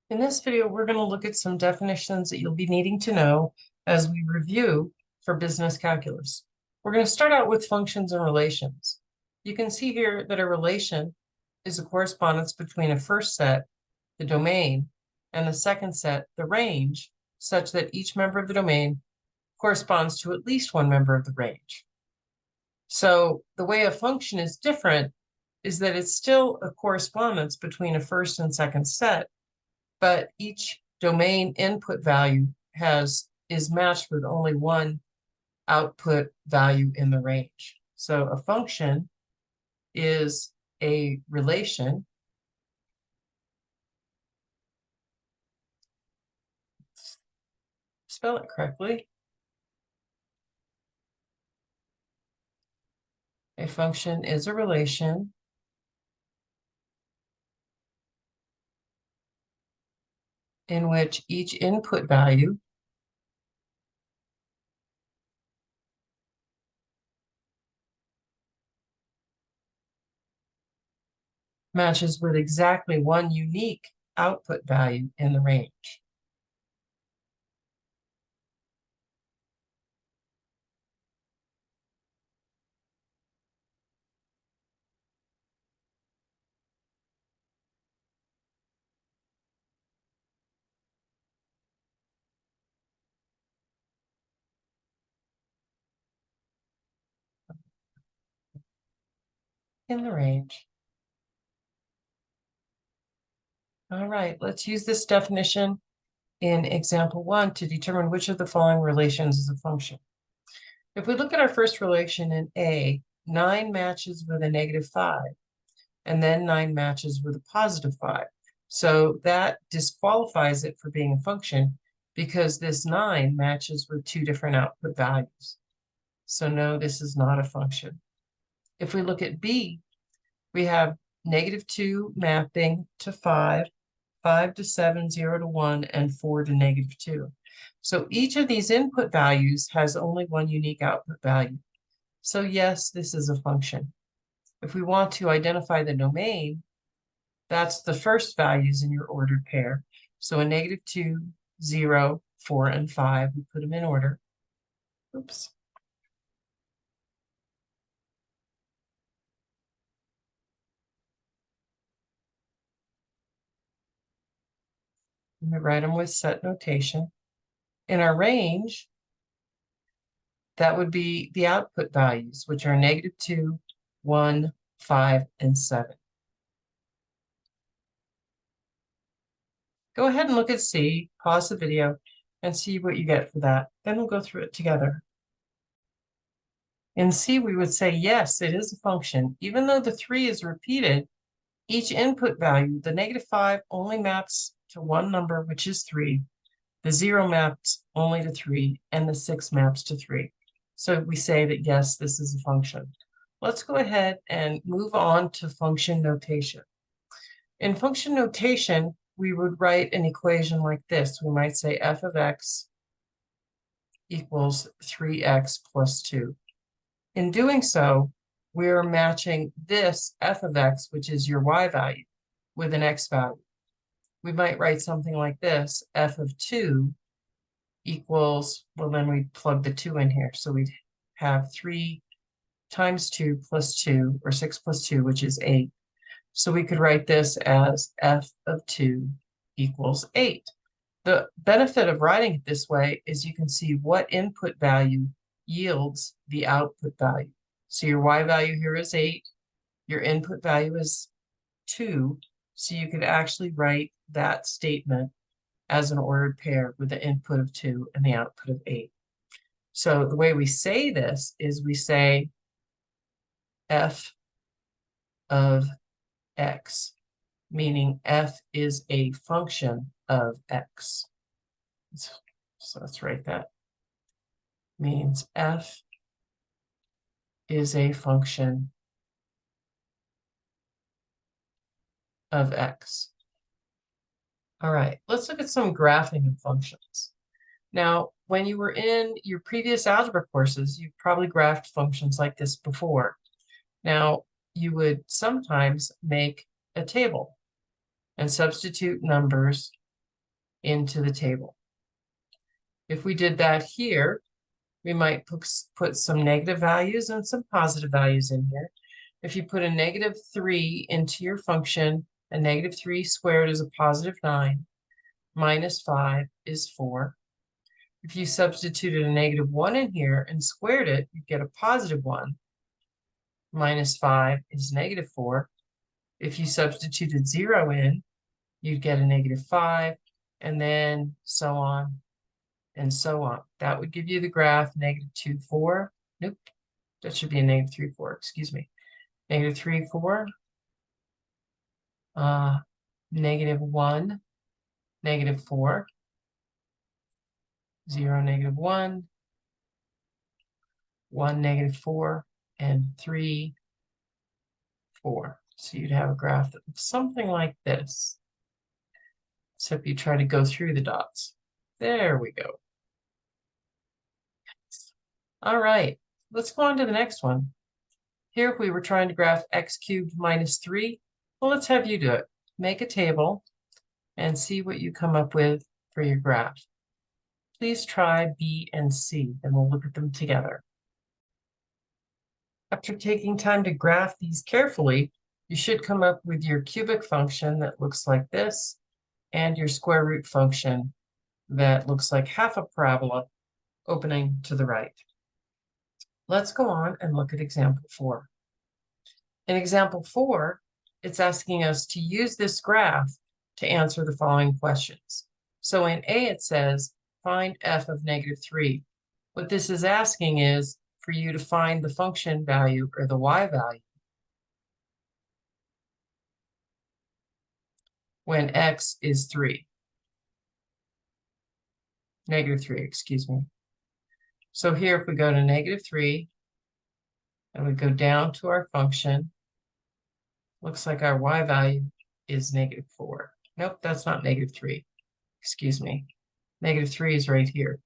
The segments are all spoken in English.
In this video, we're going to look at some definitions that you'll be needing to know as we review for business calculus. We're going to start out with functions and relations. You can see here that a relation is a correspondence between a first set, the domain, and the second set, the range, such that each member of the domain corresponds to at least one member of the range. So the way a function is different is that it's still a correspondence between a first and second set, but each domain input value is matched with only one output value in the range. So a function is a relation spell it correctly. A function is a relation in which each input value matches with exactly one unique output value in the range. In the range. All right, let's use this definition in example 1 to determine which of the following relations is a function. If we look at our first relation in A, 9 matches with a -5, and then 9 matches with a +5. So that disqualifies it for being a function because this 9 matches with two different output values. So no, this is not a function. If we look at B, we have -2 mapping to 5, 5 to 7, 0 to 1, and 4 to -2. So each of these input values has only one unique output value. So yes, this is a function. If we want to identify the domain, that's the first values in your ordered pair. So a -2, 0, 4, and 5, we put them in order. Oops. We write them with set notation. In our range, that would be the output values, which are -2, 1, 5, and 7. Go ahead and look at C, pause the video, and see what you get for that. Then we'll go through it together. In C, we would say, yes, it is a function. Even though the 3 is repeated, each input value, the -5 only maps to one number, which is 3. The 0 maps only to 3, and the 6 maps to 3. So we say that, yes, this is a function. Let's go ahead and move on to function notation. In function notation, we would write an equation like this. We might say f of x equals 3x plus 2. In doing so, we're matching this f of x, which is your y value, with an x value. We might write something like this, f of 2 equals, well, then we plug the 2 in here. So we'd have 3 times 2 plus 2, or 6 plus 2, which is 8. So we could write this as f of 2 equals 8. The benefit of writing it this way is you can see what input value yields the output value. So your y value here is 8. Your input value is 2. So you could actually write that statement as an ordered pair with the input of 2 and the output of 8. So the way we say this is we say f of x, meaning f is a function of x. So let's write that. Means f is a function of x. All right, let's look at some graphing of functions. Now, when you were in your previous algebra courses, you've probably graphed functions like this before. Now, you would sometimes make a table and substitute numbers into the table. If we did that here, we might put some negative values and some positive values in here. If you put a -3 into your function, a -3 squared is a +9, -5 is 4. If you substituted a -1 in here and squared it, you get a +1. -5 is -4. If you substituted 0 in, you'd get a -5, and then so on and so on. That would give you the graph -2, 4. Nope, that should be a -3, 4, excuse me. -3, 4, -1, -4, 0, -1, 1, -4, and 3, 4. So you'd have a graph that looks something like this, except you try to go through the dots. There we go. All right, let's go on to the next one. Here, if we were trying to graph x cubed -3, well, let's have you do it. Make a table and see what you come up with for your graph. Please try B and C, and we'll look at them together. After taking time to graph these carefully, you should come up with your cubic function that looks like this, and your square root function that looks like half a parabola opening to the right. Let's go on and look at example 4. In example 4, it's asking us to use this graph to answer the following questions. So in A, it says, find f of -3. What this is asking is for you to find the function value or the y value when x is 3. -3, excuse me. So here, if we go to -3, and we go down to our function, looks like our y value is -4. Nope, that's not -3. Excuse me. -3 is right here.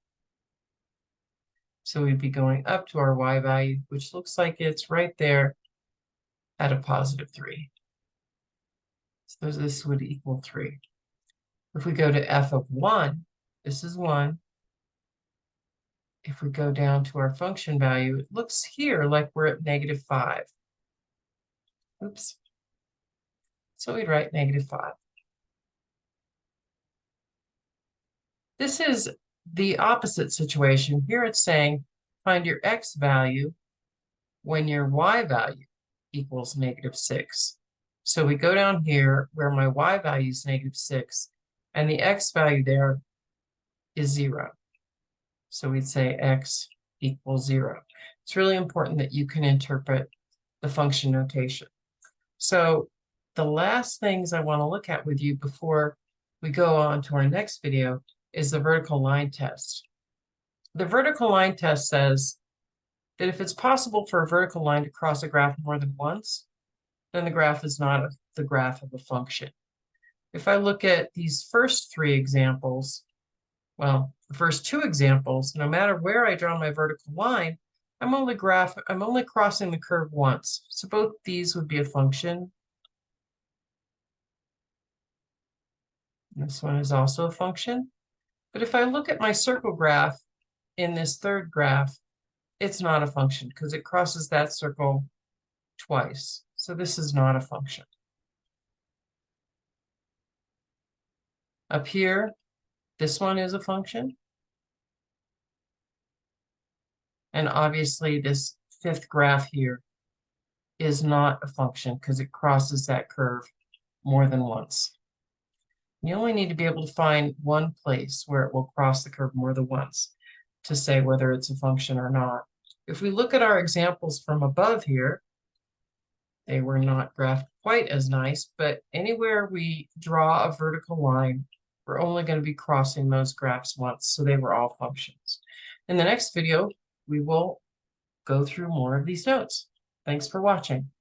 So we'd be going up to our y value, which looks like it's right there at a +3. So this would equal 3. If we go to f of 1, this is 1. If we go down to our function value, it looks here like we're at -5. Oops. So we'd write -5. This is the opposite situation. Here it's saying find your x value when your y value equals -6. So we go down here where my y value is -6 and the x value there is 0. So we'd say x equals 0. It's really important that you can interpret the function notation. So the last things I want to look at with you before we go on to our next video is the vertical line test. The vertical line test says that if it's possible for a vertical line to cross a graph more than once, then the graph is not the graph of a function. If I look at these first 3 examples, well, the first 2 examples, no matter where I draw my vertical line, I'm only crossing the curve once. So both these would be a function. This one is also a function. But if I look at my circle graph in this third graph, it's not a function because it crosses that circle twice. So this is not a function. Up here, this one is a function. And obviously this 5th graph here is not a function because it crosses that curve more than once. You only need to be able to find one place where it will cross the curve more than once to say whether it's a function or not. If we look at our examples from above here, they were not graphed quite as nice, but anywhere we draw a vertical line, we're only going to be crossing those graphs once, so they were all functions. In the next video, we will go through more of these notes. Thanks for watching.